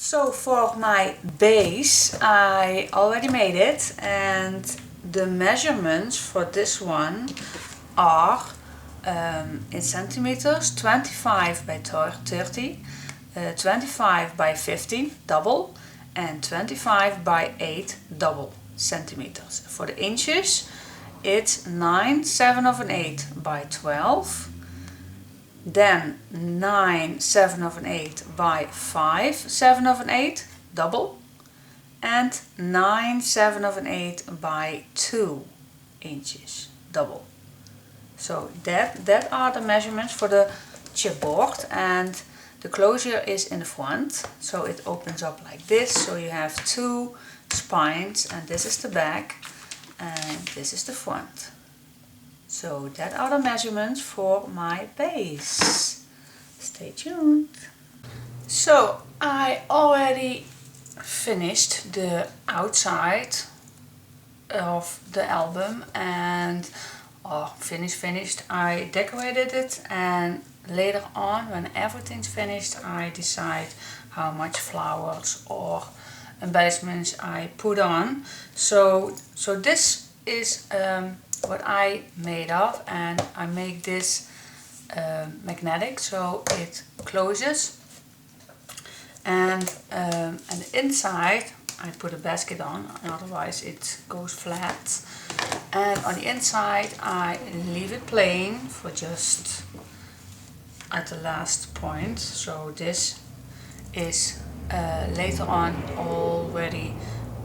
So for my base, I already made it, and the measurements for this one are in centimeters 25 by 30, 25 by 50 double, and 25 by 8 double centimeters. For the inches, it's 9 7/8 by 12, then 9 7/8 by 5 7/8 double, and 9 7/8 by 2 inches double. So that are the measurements for the chipboard, and the closure is in the front, so it opens up like this. So you have two spines, and this is the back and this is the front. So that are the measurements for my base. Stay tuned. So I already finished the outside of the album, and finished. I decorated it, and later on, when everything's finished, I decide how much flowers or embellishments I put on. So this is what I made of, and I make this magnetic, so it closes, and inside I put a basket on, otherwise it goes flat. And on the inside I leave it plain for just at the last point. So this is later on already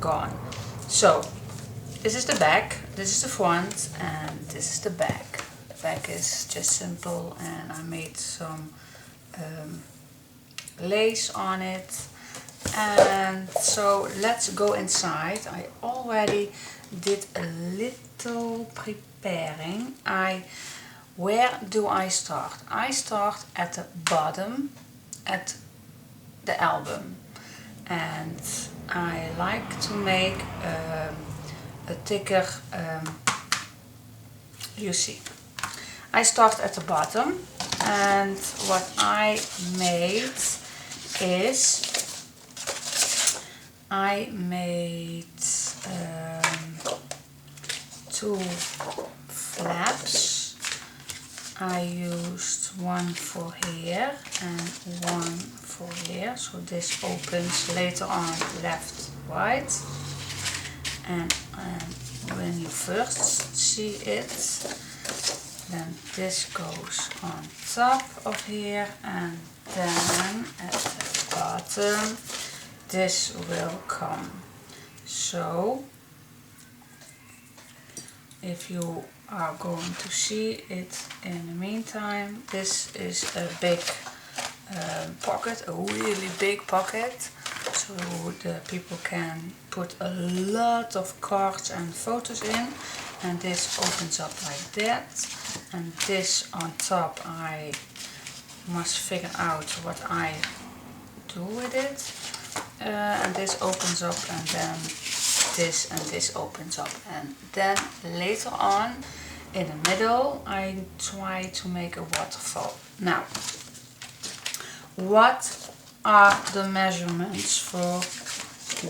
gone. So this is the back, this is the front, and this is the back. The back is just simple, and I made some lace on it. And so let's go inside. I already did a little preparing. Where do I start? I start at the bottom, at the album, and I like to make a thicker, you see. I start at the bottom, and what I made is I made two flaps. I used one for here and one for here, so this opens later on left, right, and when you first see it, then this goes on top of here, and then at the bottom this will come. So if you are going to see it in the meantime, this is a big pocket, a really big pocket, so the people can put a lot of cards and photos in, and this opens up like that, and this on top I must figure out what I do with it. And this opens up, and then this and this opens up, and then later on in the middle I try to make a waterfall. Now, what are the measurements for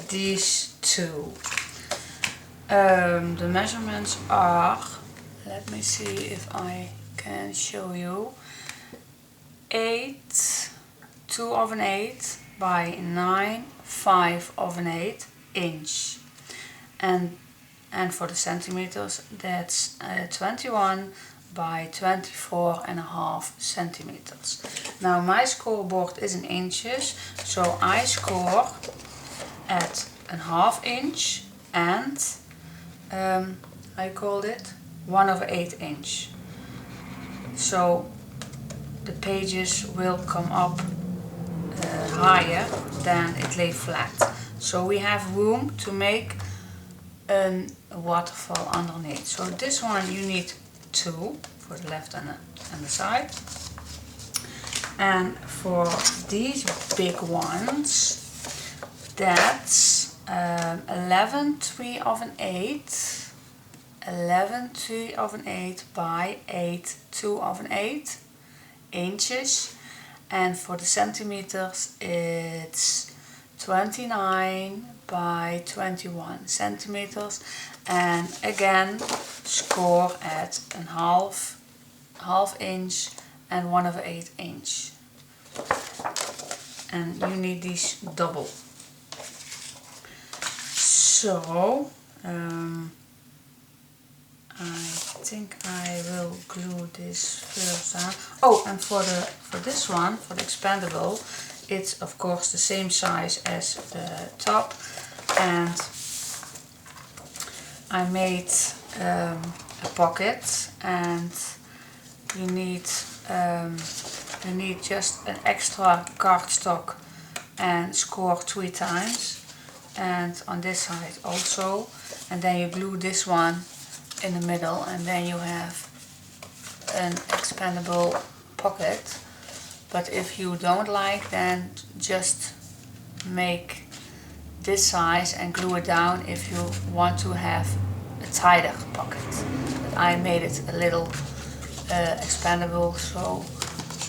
these two? The measurements are, let me see if I can show you, 8 2/8 by 9 5/8 inch, and for the centimeters, that's 21 by 24.5 centimeters. Now my scoreboard is in inches, so I score at a 1/2 inch and I called it 1/8 inch. So the pages will come up higher than it lay flat. So we have room to make a waterfall underneath. So this one you need 2 for the left and the side. And for these big ones, that's 11 3/8, 11 3/8 by 8 2/8 inches. And for the centimeters, it's 29 by 21 centimeters, and again score at a half inch and 1/8 inch, and you need these double. So I think I will glue this first down. Oh, and for this one, for the expandable, it's of course the same size as the top, and I made a pocket, and you need just an extra cardstock and score 3 times, and on this side also, and then you glue this one in the middle, and then you have an expandable pocket. But if you don't like, then just make this size and glue it down if you want to have a tighter pocket. But I made it a little expandable, so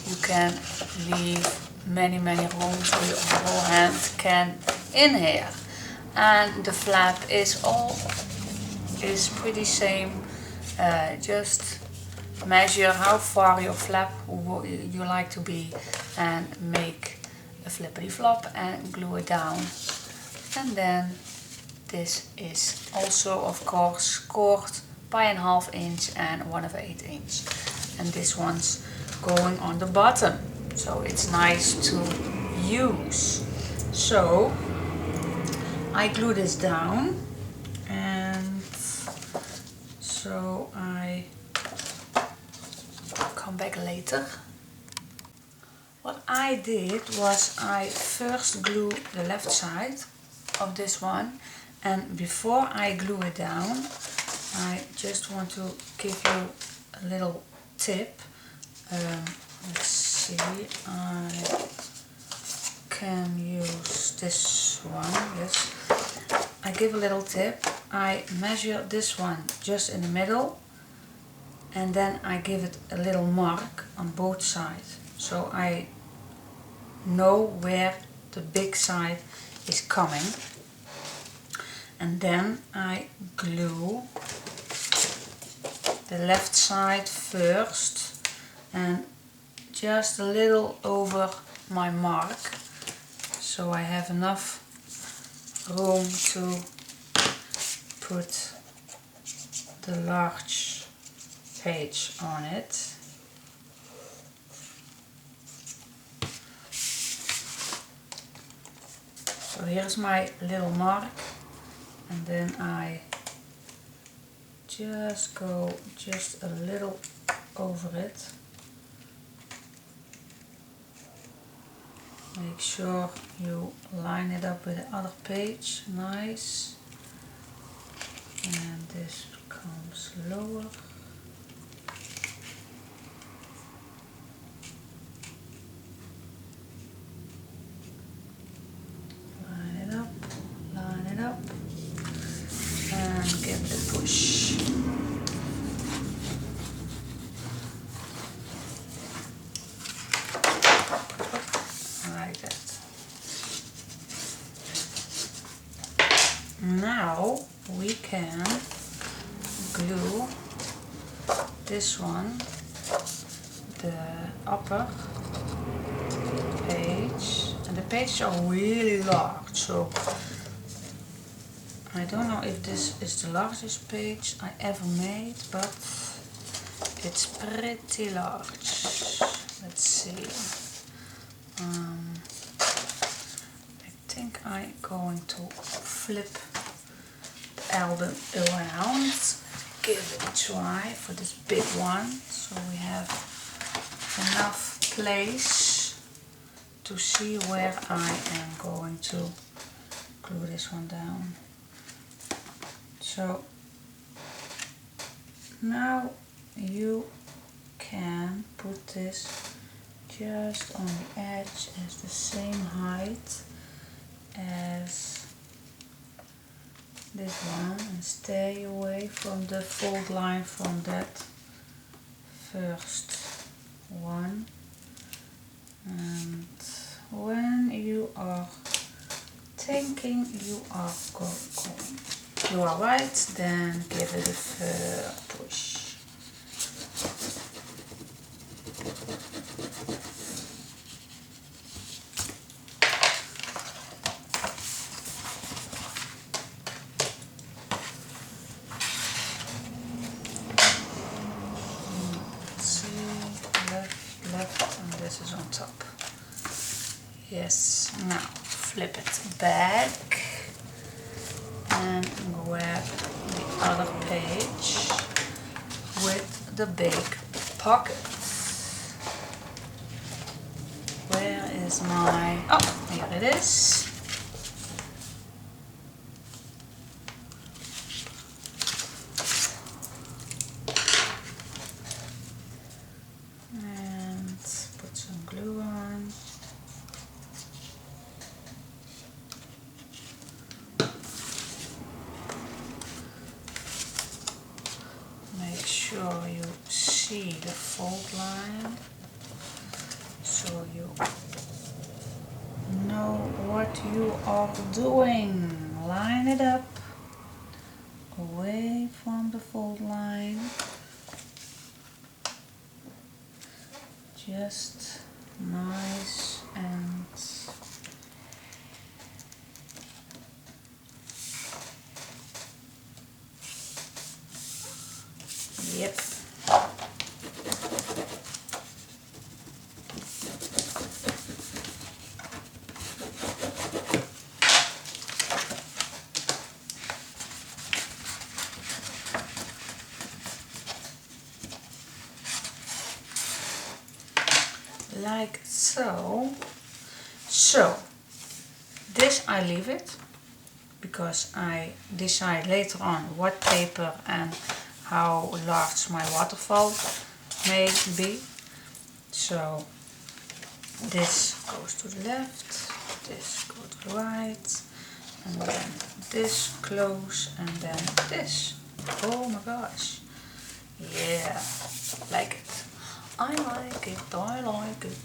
you can leave many rooms so your whole hand can in here. And the flap is pretty same. Just measure how far your flap you like to be, and make a flippity flop and glue it down. And then this is also of course scored by a half inch and 1/8 inch, and this one's going on the bottom, so it's nice to use. So I glue this down, and so I come back later. What I did was I first glue the left side of this one, and before I glue it down, I just want to give you a little tip. Let's see, I can use this one, yes. I give a little tip. I measure this one just in the middle, and then I give it a little mark on both sides, so I know where the big side is coming. And then I glue the left side first, and just a little over my mark, so I have enough room to put the large page on it. So here's my little mark, and then I just go just a little over it. Make sure you line it up with the other page, nice. And this comes lower. Line it up, and give it a push. Like that. Now we can glue this one, the upper page, and the pages are really large, so I don't know if this is the largest page I ever made, but it's pretty large. Let's see. I think I'm going to flip the album around, give it a try for this big one, so we have enough place to see where I am going to glue this one down. So now you can put this just on the edge as the same height as this one, and stay away from the fold line from that first one. And when you are thinking you are going. You are right, then give it a push. Left, and this is on top. Yes, now flip it back and grab the other page with the big pocket. Where is my... oh, here it is. Put some glue on. Make sure you see the fold line so you know what you are doing. Line it up away from the fold line. Just nice and yep. Like so. So this I leave it because I decide later on what paper and how large my waterfall may be. So this goes to the left, this goes to the right, and then this close, and then this. Oh my gosh, yeah, like it. I like it, I like it.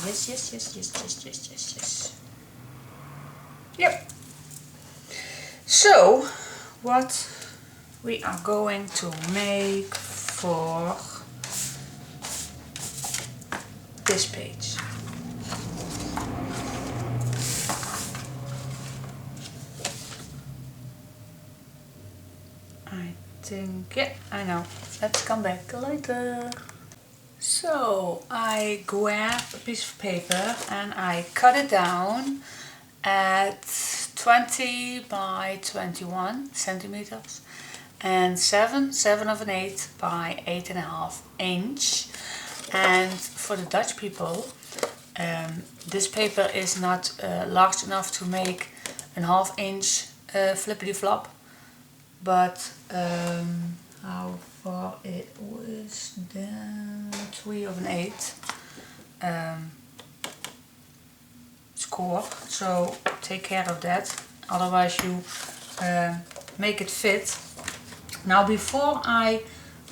Yes, yes, yes, yes, yes, yes, yes, yes. Yep. So, what we are going to make for this page. I think, yeah, I know. Let's come back later. So I grab a piece of paper and I cut it down at 20 by 21 centimeters and 7 of an 8 by 8.5 inch. And for the Dutch people, this paper is not large enough to make a 1/2 inch flippity flop, but how far it was down 3 of an 8 score, so take care of that, otherwise you make it fit. Now before I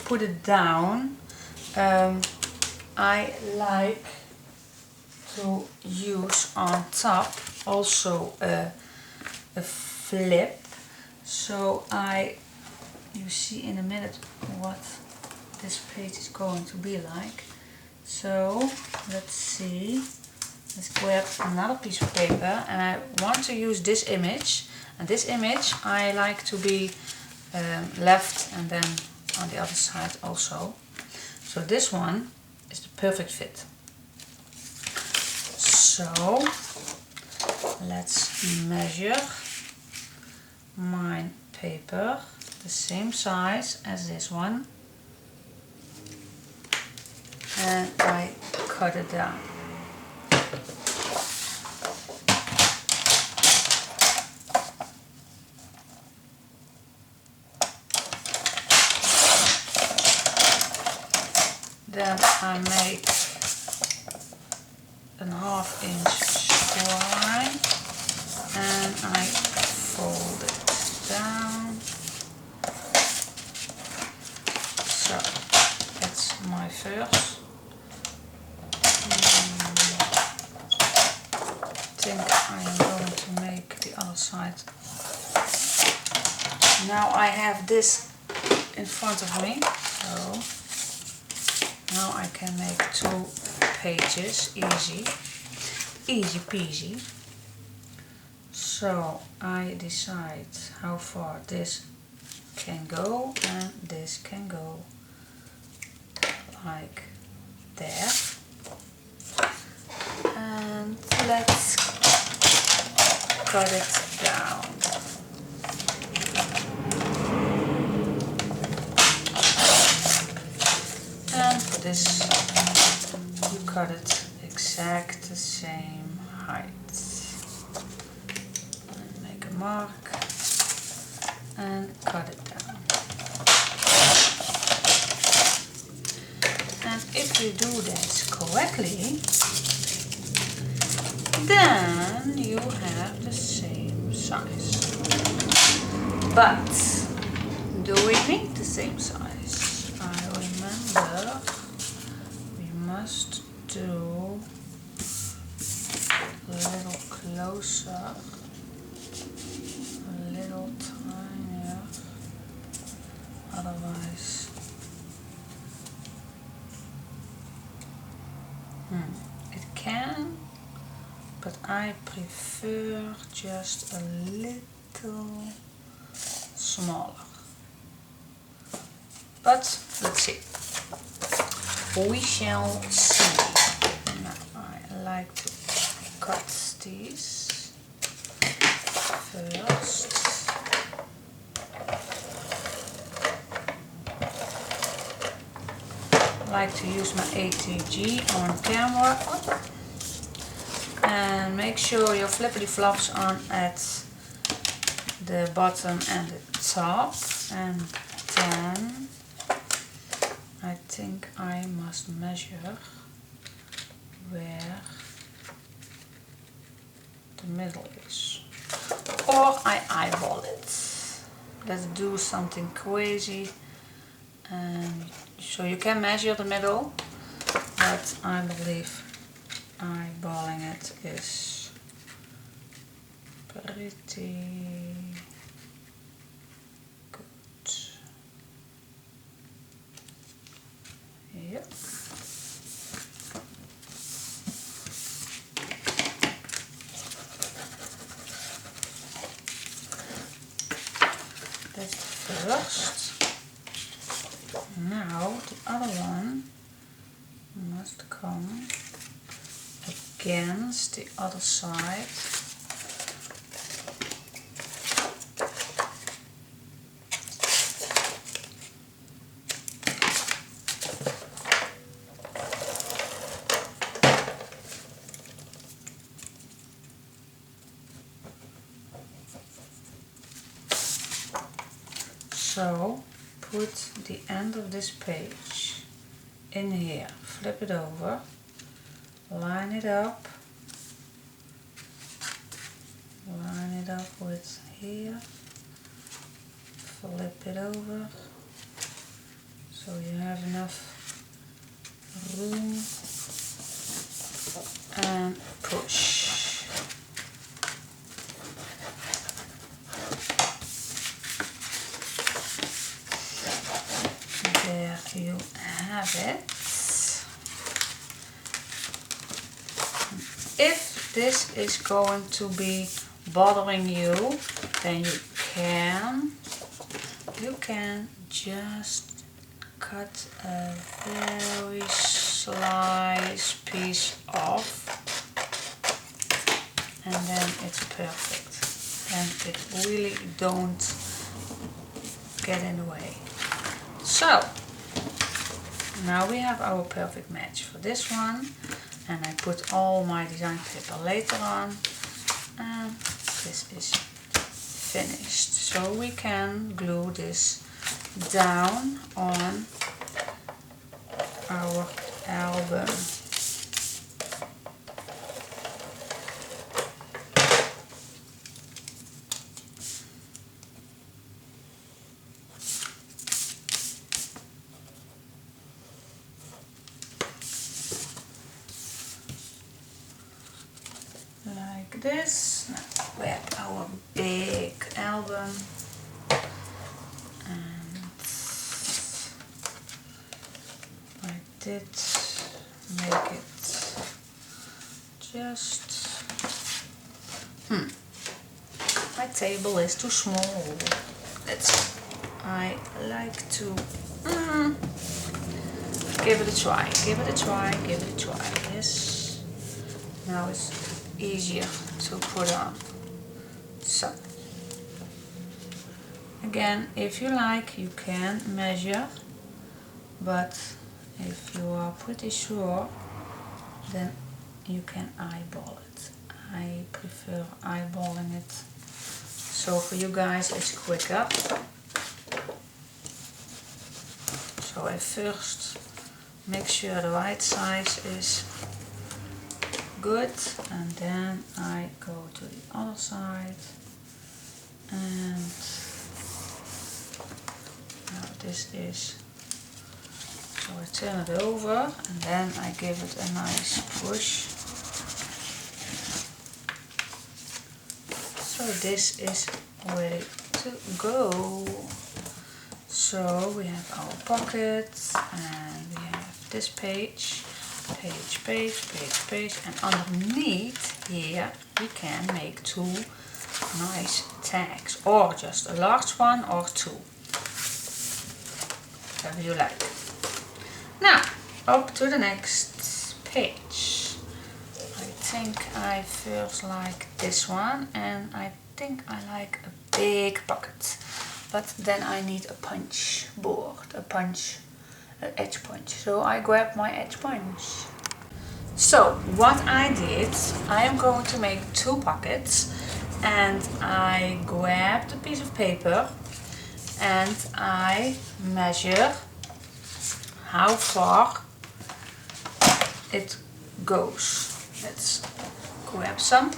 put it down, I like to use on top also a flip, so you see in a minute what this page is going to be like. So let's see, let's grab another piece of paper, and I want to use this image, and this image I like to be left and then on the other side also. So this one is the perfect fit. So let's measure my paper the same size as this one, and I cut it down. Then I make a 1/2 inch score and I fold it down. So that's my first. I think I am going to to make the other side. Now I have this in front of me, so now I can make 2 pages, easy peasy. So I decide how far this can go and this can go like there. And let's cut it down. And for this you cut it exact the same height. And make a mark and cut it down. And if you do this correctly, then you have the same size. But do we need the same size? I remember we must do a little closer, a little tinier, otherwise it can, but I prefer just a little smaller. But let's see. We shall see. Now I like to cut these first. I like to use my ATG on camera. And make sure your flippity flops on at the bottom and the top, and then I think I must measure where the middle is, or I eyeball it. Let's do something crazy, and so you can measure the middle, but I believe eyeballing it is pretty good. Yep. That's the first. Now the other one must come against the other side. So put the end of this page in here, flip it over, line it up with here, flip it over so you have enough room, and push. There you have it. If this is going to be bothering you, then you can just cut a very slice piece off, and then it's perfect, and it really don't get in the way. So now we have our perfect match for this one, and I put all my design paper later on, and this is finished. So we can glue this down on our album. Like this. grab our big album and I did make it just my table is too small. I like to give it a try, give it a try, give it a try. Yes, now it's easier to put on. So again, if you like, you can measure, but if you are pretty sure, then you can eyeball it. I prefer eyeballing it, so for you guys it's quicker. So I first make sure the right size is good, and then I go to the other side, and now this is, so I turn it over and then I give it a nice push. So this is ready to go. So we have our pockets and we have this page, page, and underneath here we can make two nice tags, or just a large one or two, whatever you like. Now up to the next page. I think I first like this one, and I think I like a big pocket, but then I need a punch board, an edge punch. So I grab my edge punch. So what I did, I am going to make two pockets, and I grabbed a piece of paper and I measure how far it goes. Let's grab some.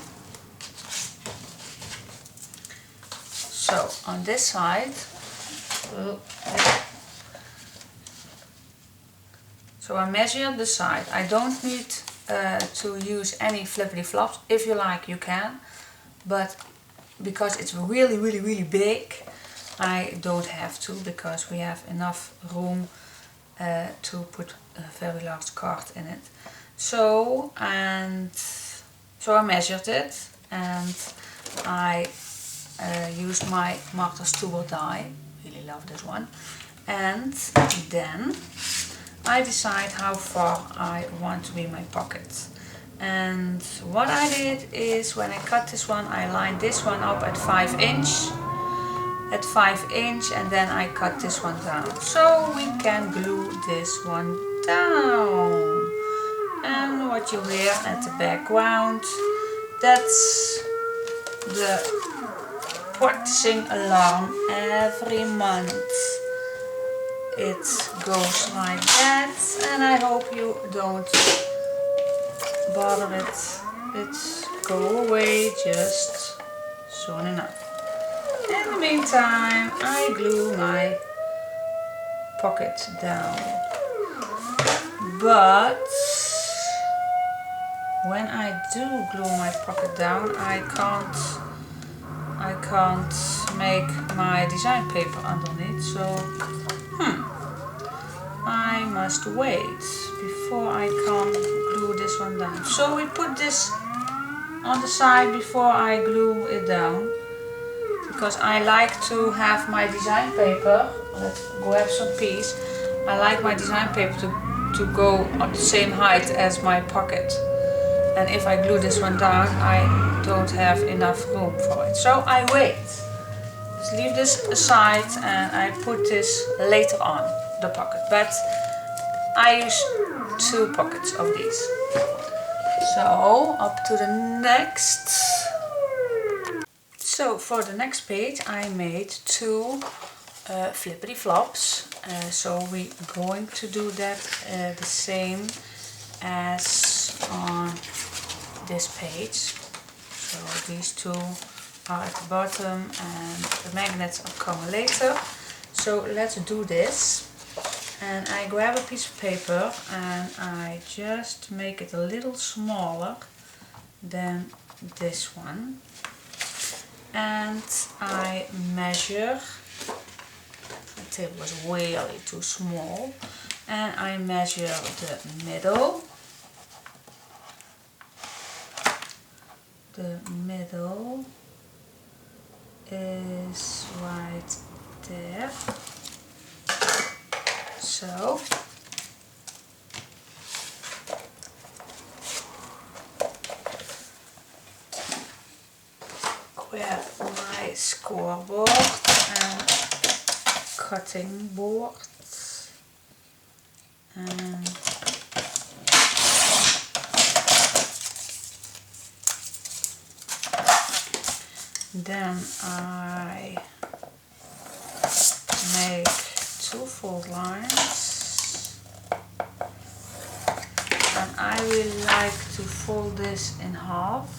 So on this side, so I measure the side. I don't need to use any flippity flops. If you like, you can, but because it's really big, I don't have to, because we have enough room to put a very large card in it. So I measured it, and I used my Martha's Tool die, really love this one, and then I decide how far I want to be my pocket. And what I did is, when I cut this one, I lined this one up at 5 inch, and then I cut this one down, so we can glue this one down. And what you hear at the background, that's the practicing alarm every month. It goes like that, and I hope you don't bother it. It's go away just soon enough. In the meantime, I glue my pocket down. But when I do glue my pocket down, I can't make my design paper underneath, so I must wait before I can glue this one down. So we put this on the side before I glue it down, because I like to have my design paper, let's grab some piece, I like my design paper to go at the same height as my pocket. And if I glue this one down, I don't have enough room for it. So I wait. Just leave this aside, and I put this later on, the pocket. But I use two pockets of these. So up to the next. So for the next page, I made two flippity flops. So we're going to do that the same as on this page. So these two are at the bottom, and the magnets are coming later. So let's do this. And I grab a piece of paper and I just make it a little smaller than this one. and I measure. The table was really too small, and I measure the middle. The middle is right there. So grab my scoreboard and cutting board and then I make 2 fold lines, and I really like to fold this in half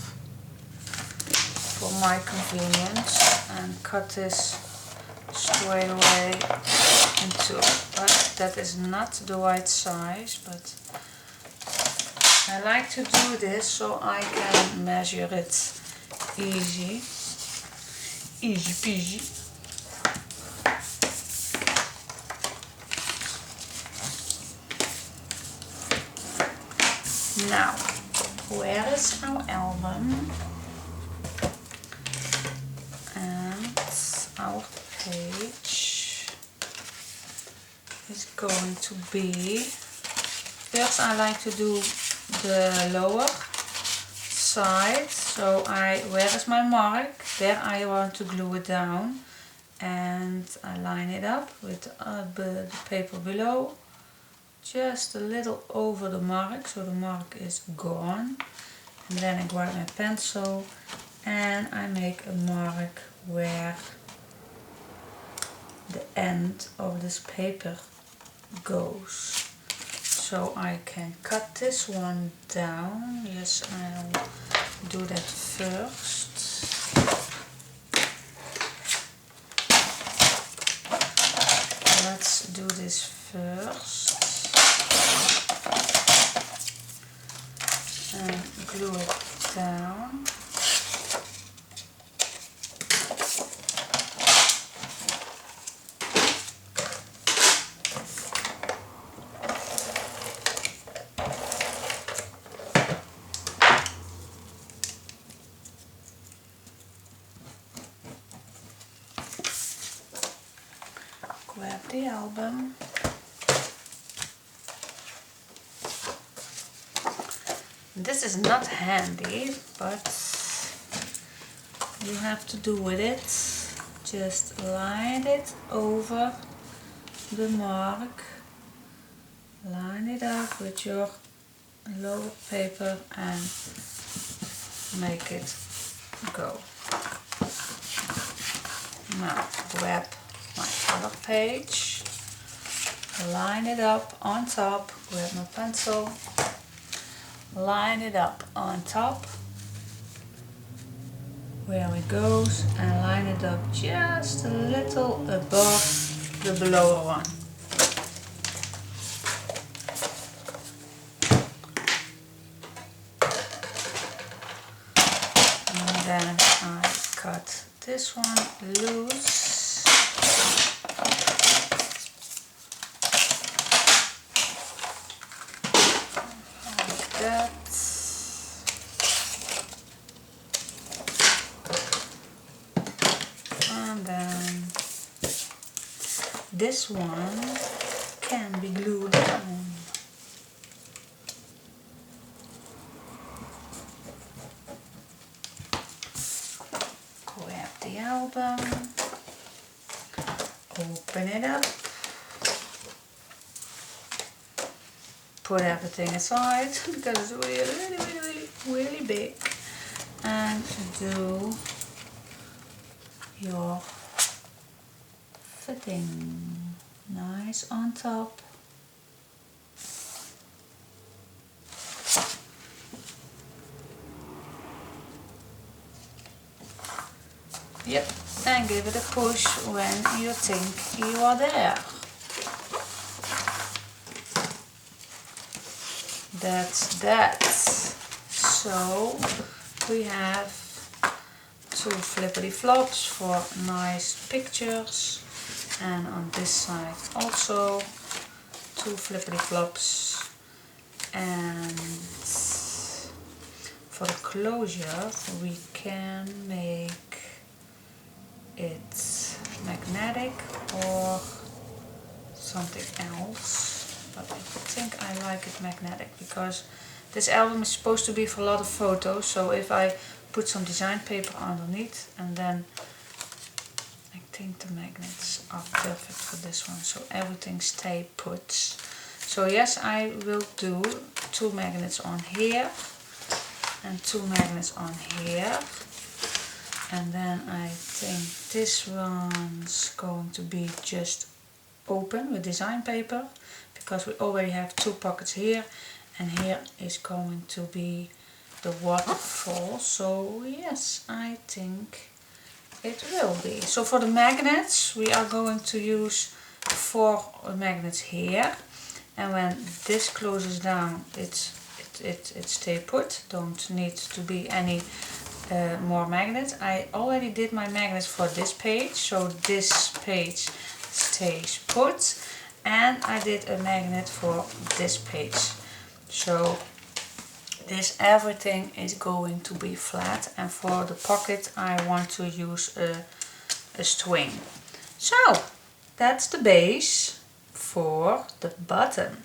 for my convenience and cut this straight away in 2, but that is not the right size, but I like to do this so I can measure it easy peasy. Now, where is our album? And our page is going to be, first I like to do the lower side, so where is my mark? There I want to glue it down, and I line it up with the paper below, just a little over the mark, so the mark is gone. And then I grab my pencil and I make a mark where the end of this paper goes. So I can cut this one down. Yes, I'll do that first. Let's do this first. And glue it down. Grab the album. This is not handy, but you have to do with it. Just line it over the mark, line it up with your lower paper and make it go. Now grab my other page, line it up on top, grab my pencil, line it up on top where it goes, and line it up just a little above the below one. And then I cut this one loose. Like that. And then this one can be glued down. Grab the album, open it up, put everything aside because it's really big, and do your fitting nice on top. Yep, and give it a push when you think you are there. That's that. So we have two flippity flops for nice pictures, and on this side also two flippity flops. And for the closure we can make it magnetic or something else, but I think I like it magnetic because this album is supposed to be for a lot of photos, so if I put some design paper underneath, and then I think the magnets are perfect for this one, so everything stay put. So yes, I will do two magnets on here and two magnets on here, and then I think this one's going to be just open with design paper because we already have two pockets here, and here is going to be the waterfall. So yes, I think it will be. So for the magnets we are going to use 4 magnets here, and when this closes down it stay put, don't need to be any more magnets. I already did my magnets for this page, so this page stays put, and I did a magnet for this page, so this everything is going to be flat, and for the pocket I want to use a string. So that's the base for the button.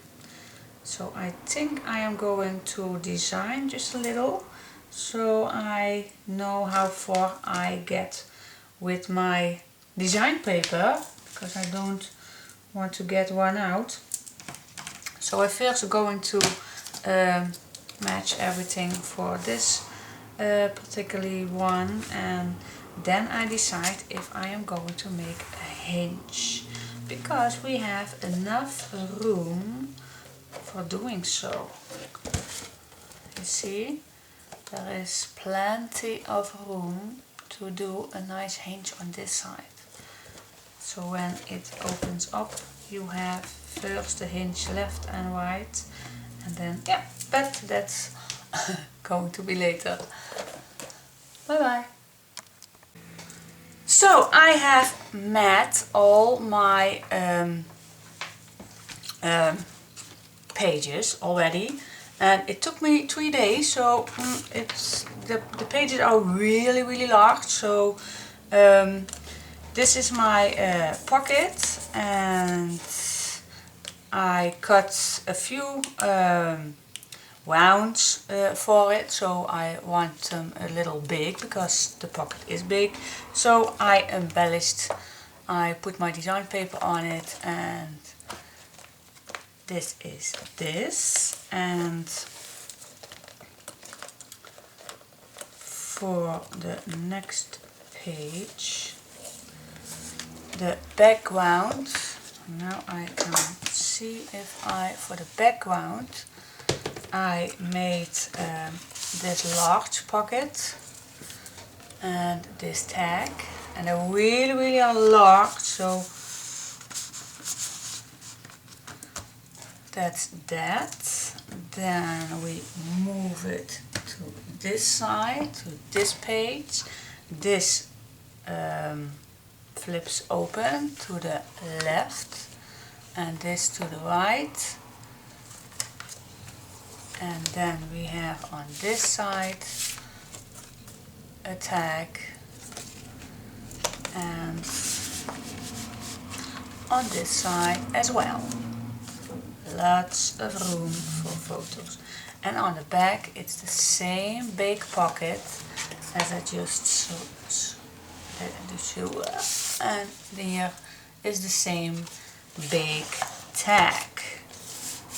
So I think I am going to design just a little so I know how far I get with my design paper, because I don't want to get one out. So I first going to match everything for this particularly one, and then I decide if I am going to make a hinge, because we have enough room for doing so. You see, there is plenty of room to do a nice hinge on this side. So when it opens up you have first the hinge left and right, and then yeah, but that's going to be later. Bye bye. So I have met all my pages already, and it took me 3 days, so it's the pages are really large. So this is my pocket, and I cut a few rounds for it, so I want them a little big because the pocket is big. So I embellished, I put my design paper on it, and this is this. And for the next page, the background, now I can see if I, for the background, I made this large pocket and this tag, and they really are large, so that's that. Then we move it to this side, to this page. This flips open to the left, and this to the right. And then we have on this side a tag, and on this side as well. Lots of room for photos. And on the back it's the same big pocket as I just showed, and here is the same big tag.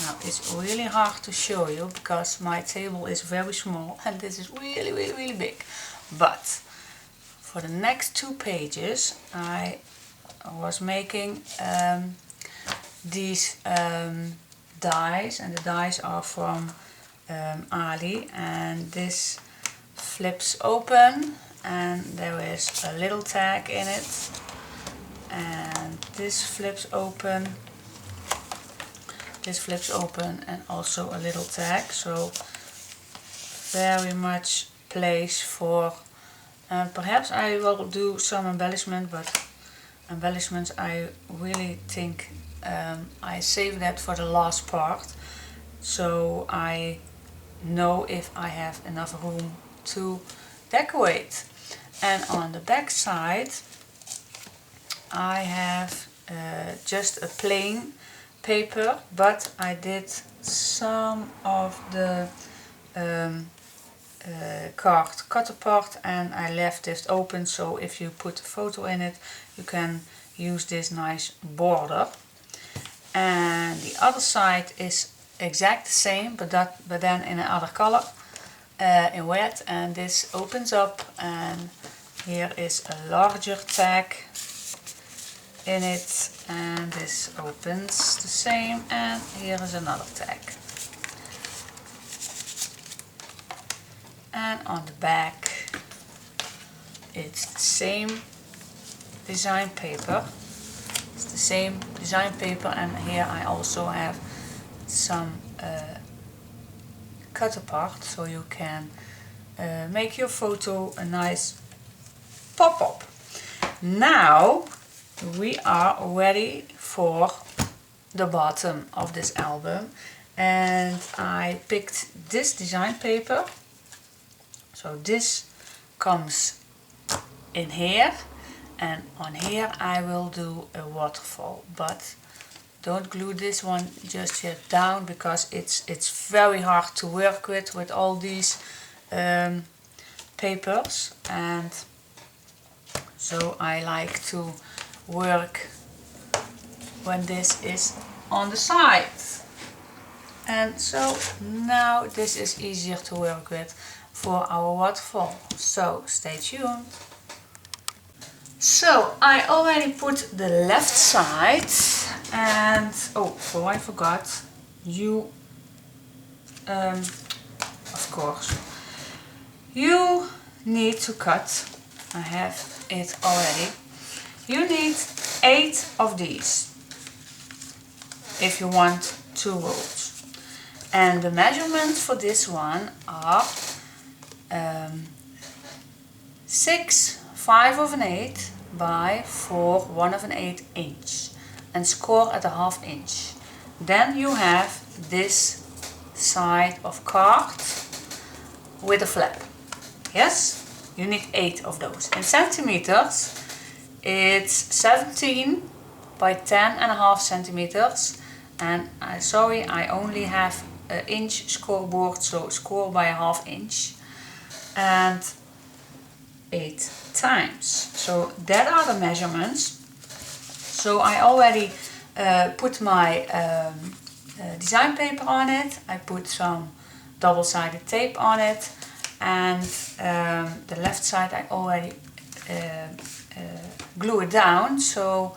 Now it's really hard to show you because my table is very small and this is really big. But for the next 2 pages I was making these dies, and the dies are from Ali, and this flips open and there is a little tag in it, and this flips open and also a little tag, so very much place for And perhaps I will do some embellishment, but embellishments I really think I save that for the last part, so I know if I have enough room to decorate. And on the back side I have just a plain paper, but I did some of the card cut apart and I left it open, so if you put a photo in it you can use this nice border. And the other side is exact the same, but then in another color, in wet, and this opens up and here is a larger tag in it, and this opens the same, and here is another tag. And on the back it's the same design paper. It's the same design paper, and here I also have some cut apart, so you can make your photo a nice pop-up. Now we are ready for the bottom of this album, and I picked this design paper. So this comes in here, and on here I will do a waterfall, but don't glue this one just yet down because it's very hard to work with all these papers, and so I like to work when this is on the side. And so now this is easier to work with for our waterfall, so stay tuned. So I already put the left side, and oh, I forgot, you of course you need to cut. I have it already. You need 8 of these if you want 2 rolls, and the measurements for this one are 6 5/8 by 4 1/8 inch, and score at a 1/2 inch. Then you have this side of card with a flap. Yes, you need 8 of those. In centimeters it's 17 by 10.5 centimeters, and sorry, I only have an inch scoreboard, so score by a 1/2 inch, and 8 times. So that are the measurements. So I already put my design paper on it. I put some double-sided tape on it, and the left side I already glue it down. So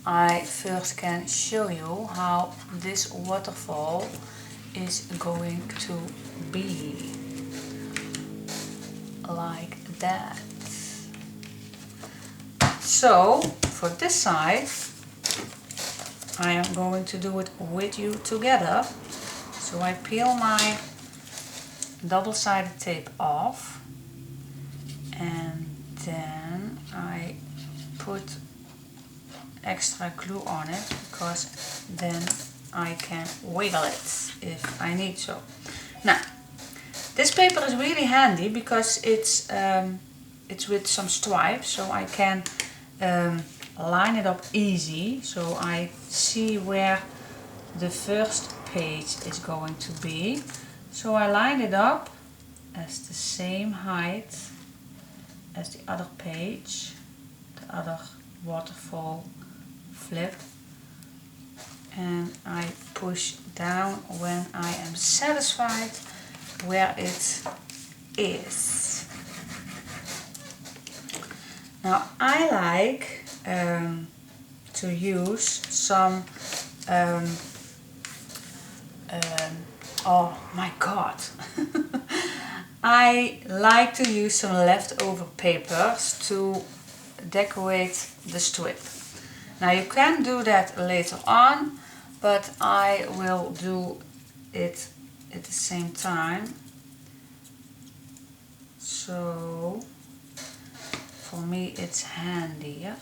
I first can show you how this waterfall is going to be, like that. So for this side I am going to do it with you together. So I peel my double-sided tape off, and then I put extra glue on it because then I can wiggle it if I need so. Now this paper is really handy because it's with some stripes, so I can line it up easy, so I see where the first page is going to be. So I line it up as the same height as the other page, the other waterfall flip, and I push down when I am satisfied where it is. Now I like to use some oh my god I like to use some leftover papers to decorate the strip. Now you can do that later on, but I will do it at the same time. So for me it's handier.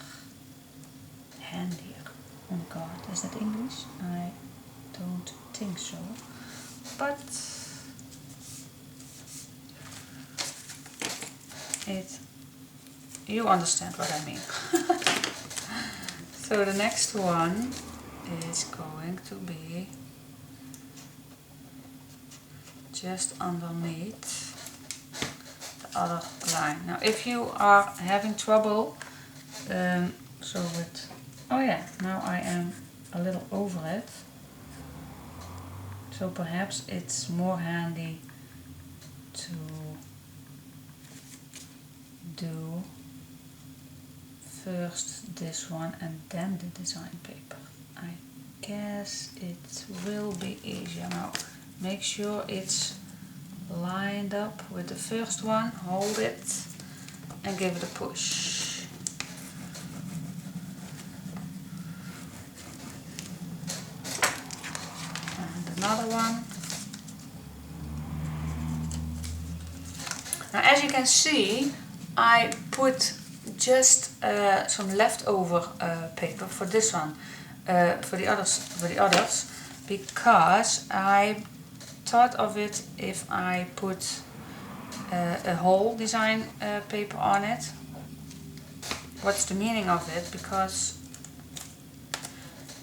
Oh my god, is that English? I don't think so. But you understand what I mean. So the next one is going to be just underneath the other line. Now if you are having trouble oh yeah, now I am a little over it, so perhaps it's more handy to do first this one and then the design paper. I guess it will be easier. Now make sure it's lined up with the first one, hold it and give it a push. And another one. Now as you can see, I put just some leftover paper for this one, for the others, because I thought of it if I put a whole design paper on it. What's the meaning of it? Because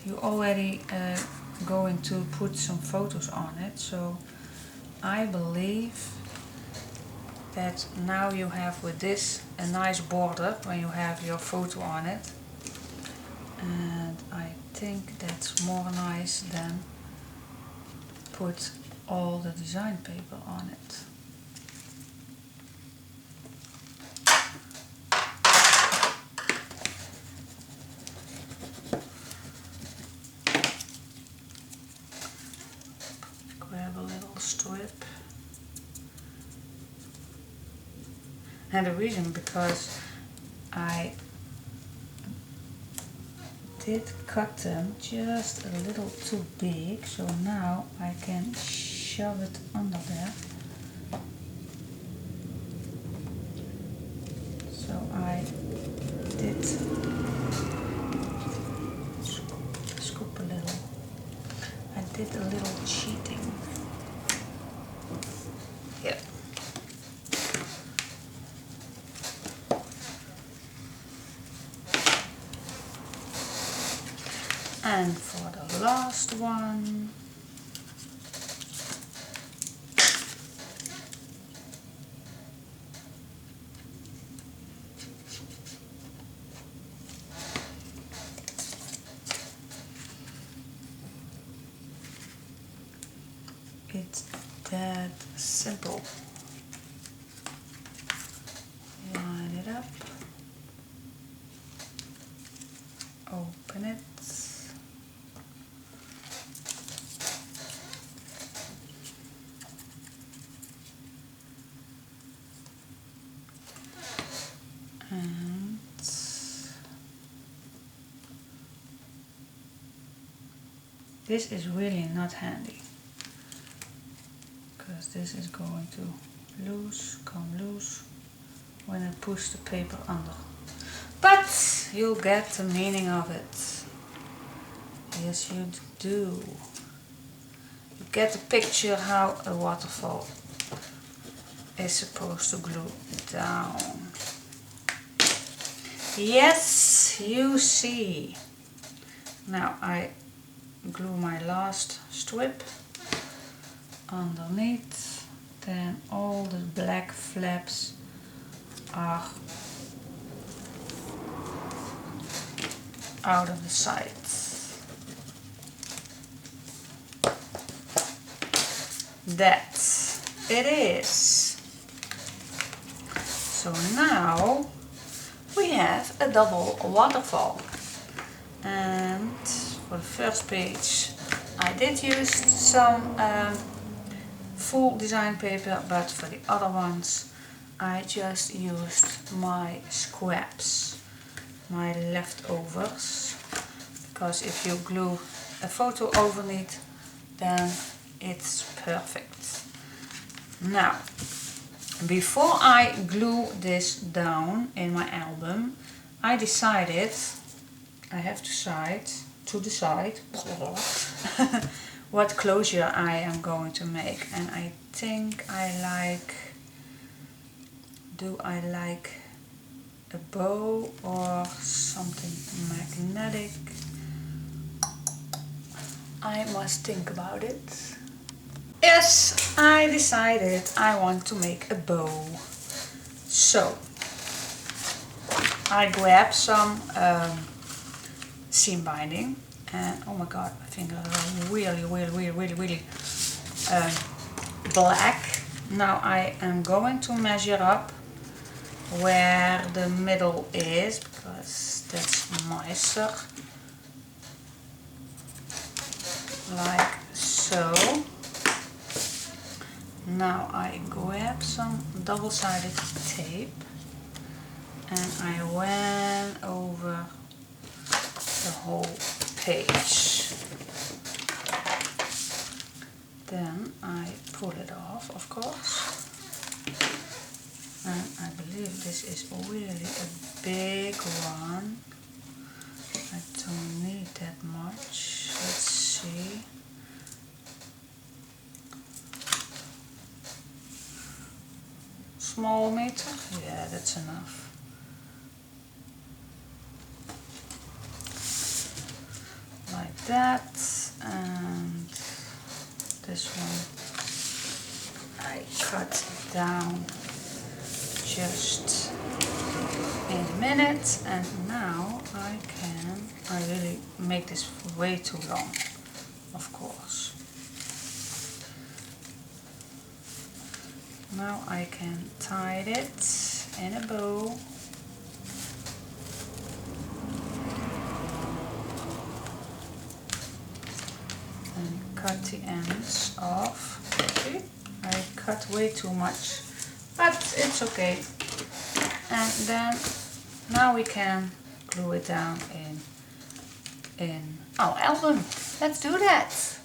you already going to put some photos on it, so I believe that now you have with this a nice border when you have your photo on it, and I think that's more nice than put all the design paper on it. Grab a little strip. And the reason, because I did cut them just a little too big, so now I can shove it under there. So I did scoop a little. I did a little cheating. Here. And for the last one, it's that simple. Line it up, open it. And this is really not handy, because this is going to come loose when I push the paper under. But you'll get the meaning of it. Yes, you do. You get the picture how a waterfall is supposed to glue down. Yes, you see. Now I glue my last strip underneath, then all the black flaps are out of the sides. That it is. So now we have a double waterfall, and for the first page I did use some full design paper, but for the other ones I just used my scraps, my leftovers, because if you glue a photo overneath then it's perfect. Now before I glue this down in my album, I decided I have to decide what closure I am going to make, and I think do I like a bow or something magnetic? I must think about it. Yes, I decided I want to make a bow. So I grab some seam binding, and oh my god, my fingers are really black. Now I am going to measure up where the middle is, because that's nicer, like so. Now I grab some double-sided tape and I went over the whole page. Then I pull it off, of course. And I believe this is really a big one. I don't need that much. Let's see. Small meter? Yeah, that's enough. Like that. And this one I cut down just in a minute, and now I really make this way too long, of course. Now I can tie it in a bow. And cut the ends off. Okay. I cut way too much, but it's okay. And then now we can glue it down in our album. Let's do that.